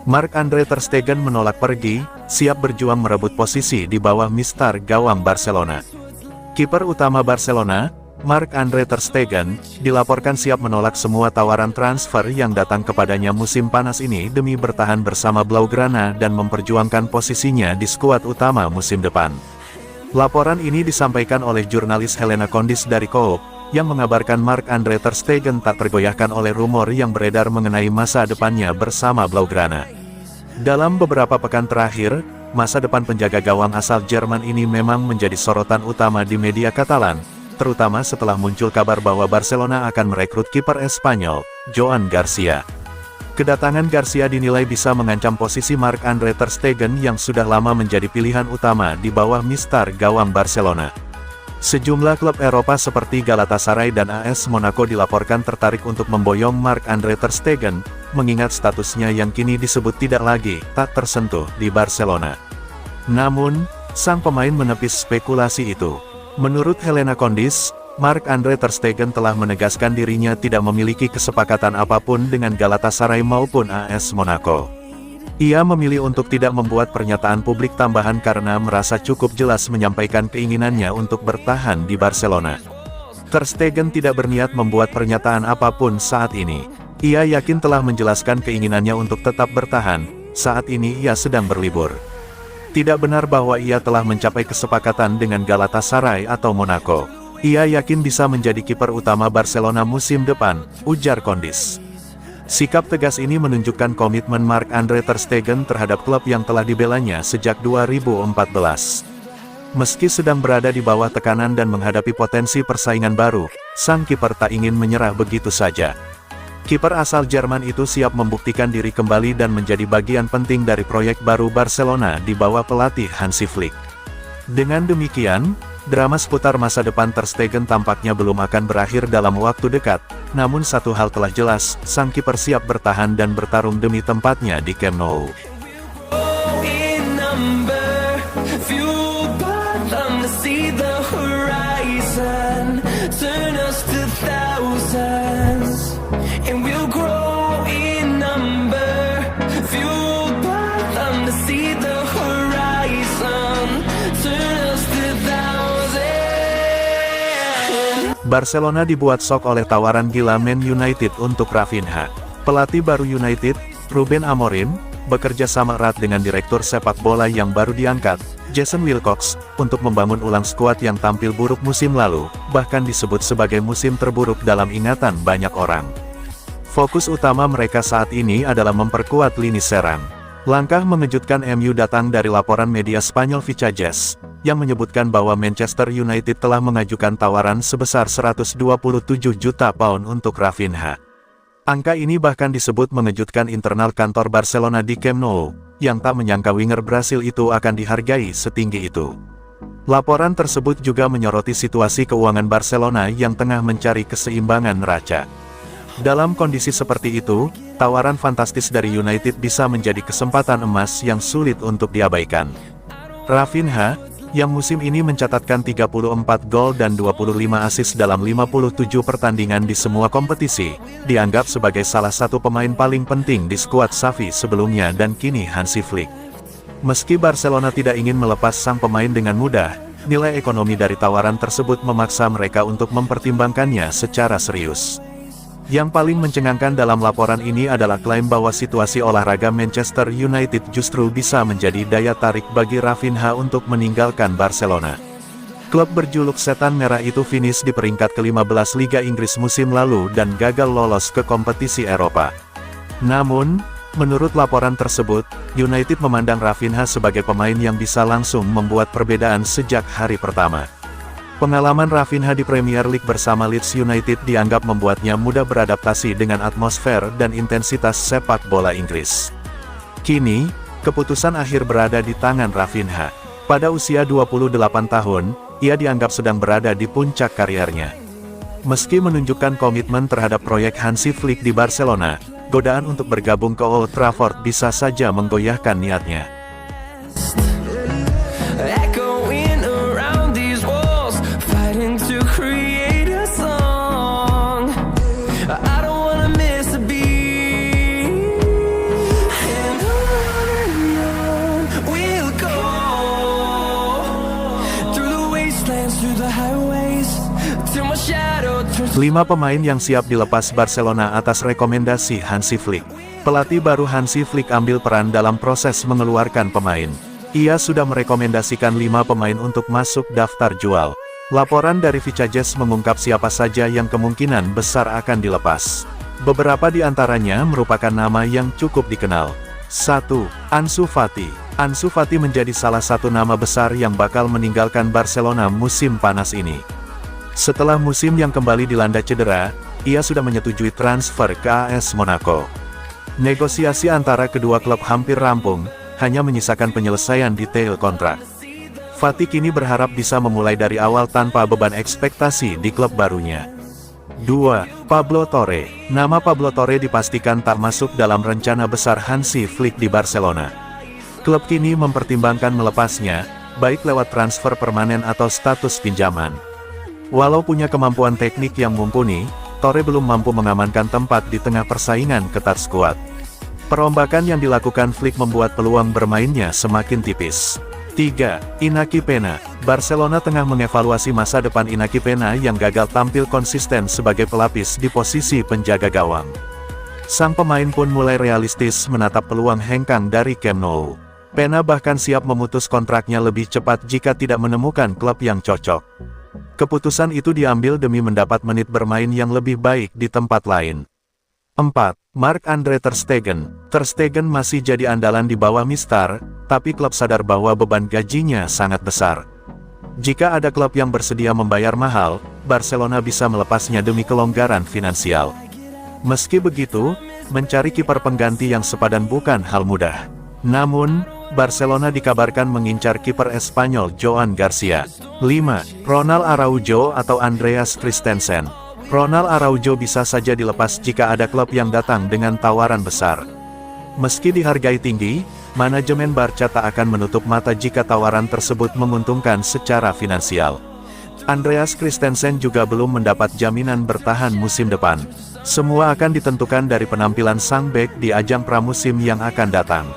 Marc-Andre ter Stegen menolak pergi, siap berjuang merebut posisi di bawah mister gawang Barcelona. Kiper utama Barcelona, Marc-Andre ter Stegen, dilaporkan siap menolak semua tawaran transfer yang datang kepadanya musim panas ini demi bertahan bersama Blaugrana dan memperjuangkan posisinya di skuad utama musim depan. Laporan ini disampaikan oleh jurnalis Helena Condis dari Coop, yang mengabarkan Marc-Andre ter Stegen tak tergoyahkan oleh rumor yang beredar mengenai masa depannya bersama Blaugrana. Dalam beberapa pekan terakhir, masa depan penjaga gawang asal Jerman ini memang menjadi sorotan utama di media Katalan, terutama setelah muncul kabar bahwa Barcelona akan merekrut kiper Espanyol, Joan Garcia. Kedatangan Garcia dinilai bisa mengancam posisi Marc-Andre ter Stegen yang sudah lama menjadi pilihan utama di bawah mister gawang Barcelona. Sejumlah klub Eropa seperti Galatasaray dan AS Monaco dilaporkan tertarik untuk memboyong Marc-Andre ter Stegen, mengingat statusnya yang kini disebut tidak lagi tak tersentuh di Barcelona. Namun, sang pemain menepis spekulasi itu. Menurut Helena Condis, Marc-Andre ter Stegen telah menegaskan dirinya tidak memiliki kesepakatan apapun dengan Galatasaray maupun AS Monaco. Ia memilih untuk tidak membuat pernyataan publik tambahan karena merasa cukup jelas menyampaikan keinginannya untuk bertahan di Barcelona. Ter Stegen tidak berniat membuat pernyataan apapun saat ini. Ia yakin telah menjelaskan keinginannya untuk tetap bertahan, saat ini ia sedang berlibur. Tidak benar bahwa ia telah mencapai kesepakatan dengan Galatasaray atau Monaco. Ia yakin bisa menjadi kiper utama Barcelona musim depan, ujar Condis. Sikap tegas ini menunjukkan komitmen Marc-Andre ter Stegen terhadap klub yang telah dibelanya sejak 2014. Meski sedang berada di bawah tekanan dan menghadapi potensi persaingan baru, sang kiper tak ingin menyerah begitu saja. Kiper asal Jerman itu siap membuktikan diri kembali dan menjadi bagian penting dari proyek baru Barcelona di bawah pelatih Hansi Flick. Dengan demikian, drama seputar masa depan ter Stegen tampaknya belum akan berakhir dalam waktu dekat, namun satu hal telah jelas, sang kiper siap bertahan dan bertarung demi tempatnya di Camp Nou. Barcelona dibuat shock oleh tawaran gila Man United untuk Raphinha. Pelatih baru United, Ruben Amorim, bekerja sama erat dengan direktur sepak bola yang baru diangkat, Jason Wilcox, untuk membangun ulang skuad yang tampil buruk musim lalu, bahkan disebut sebagai musim terburuk dalam ingatan banyak orang. Fokus utama mereka saat ini adalah memperkuat lini serang. Langkah mengejutkan MU datang dari laporan media Spanyol Vichajes, yang menyebutkan bahwa Manchester United telah mengajukan tawaran sebesar 127 juta pound untuk Raphinha. Angka ini bahkan disebut mengejutkan internal kantor Barcelona di Camp Nou, yang tak menyangka winger Brasil itu akan dihargai setinggi itu. Laporan tersebut juga menyoroti situasi keuangan Barcelona yang tengah mencari keseimbangan neraca. Dalam kondisi seperti itu, tawaran fantastis dari United bisa menjadi kesempatan emas yang sulit untuk diabaikan. Raphinha, yang musim ini mencatatkan 34 gol dan 25 assist dalam 57 pertandingan di semua kompetisi, dianggap sebagai salah satu pemain paling penting di skuad Xavi sebelumnya dan kini Hansi Flick. Meski Barcelona tidak ingin melepas sang pemain dengan mudah, nilai ekonomi dari tawaran tersebut memaksa mereka untuk mempertimbangkannya secara serius. Yang paling mencengangkan dalam laporan ini adalah klaim bahwa situasi olahraga Manchester United justru bisa menjadi daya tarik bagi Raphinha untuk meninggalkan Barcelona. Klub berjuluk Setan Merah itu finish di peringkat ke-15 Liga Inggris musim lalu dan gagal lolos ke kompetisi Eropa. Namun, menurut laporan tersebut, United memandang Raphinha sebagai pemain yang bisa langsung membuat perbedaan sejak hari pertama. Pengalaman Raphinha di Premier League bersama Leeds United dianggap membuatnya mudah beradaptasi dengan atmosfer dan intensitas sepak bola Inggris. Kini, keputusan akhir berada di tangan Raphinha. Pada usia 28 tahun, ia dianggap sedang berada di puncak karirnya. Meski menunjukkan komitmen terhadap proyek Hansi Flick di Barcelona, godaan untuk bergabung ke Old Trafford bisa saja menggoyahkan niatnya. 5 pemain yang siap dilepas Barcelona atas rekomendasi Hansi Flick. Pelatih baru Hansi Flick ambil peran dalam proses mengeluarkan pemain. Ia sudah merekomendasikan 5 pemain untuk masuk daftar jual. Laporan dari Vicajes mengungkap siapa saja yang kemungkinan besar akan dilepas. Beberapa di antaranya merupakan nama yang cukup dikenal. 1. Ansu Fati. Ansu Fati menjadi salah satu nama besar yang bakal meninggalkan Barcelona musim panas ini. Setelah musim yang kembali dilanda cedera, ia sudah menyetujui transfer ke AS Monaco. Negosiasi antara kedua klub hampir rampung, hanya menyisakan penyelesaian detail kontrak. Fati kini berharap bisa memulai dari awal tanpa beban ekspektasi di klub barunya. 2. Pablo Torre. Nama Pablo Torre dipastikan tak masuk dalam rencana besar Hansi Flick di Barcelona. Klub kini mempertimbangkan melepasnya, baik lewat transfer permanen atau status pinjaman. Walau punya kemampuan teknik yang mumpuni, Torre belum mampu mengamankan tempat di tengah persaingan ketat skuad. Perombakan yang dilakukan Flick membuat peluang bermainnya semakin tipis. 3. Inaki Pena. Barcelona tengah mengevaluasi masa depan Inaki Pena yang gagal tampil konsisten sebagai pelapis di posisi penjaga gawang. Sang pemain pun mulai realistis menatap peluang hengkang dari Camp Nou. Pena bahkan siap memutus kontraknya lebih cepat jika tidak menemukan klub yang cocok. Keputusan itu diambil demi mendapat menit bermain yang lebih baik di tempat lain. 4. Marc-Andre ter Stegen. Ter Stegen masih jadi andalan di bawah Mistar, tapi klub sadar bahwa beban gajinya sangat besar. Jika ada klub yang bersedia membayar mahal, Barcelona bisa melepasnya demi kelonggaran finansial. Meski begitu, mencari kiper pengganti yang sepadan bukan hal mudah. Namun, Barcelona dikabarkan mengincar kiper Espanyol Joan Garcia. 5. Ronald Araujo atau Andreas Christensen. Ronald Araujo bisa saja dilepas jika ada klub yang datang dengan tawaran besar. Meski dihargai tinggi, manajemen Barca tak akan menutup mata jika tawaran tersebut menguntungkan secara finansial. Andreas Christensen juga belum mendapat jaminan bertahan musim depan. Semua akan ditentukan dari penampilan sang bek di ajang pramusim yang akan datang.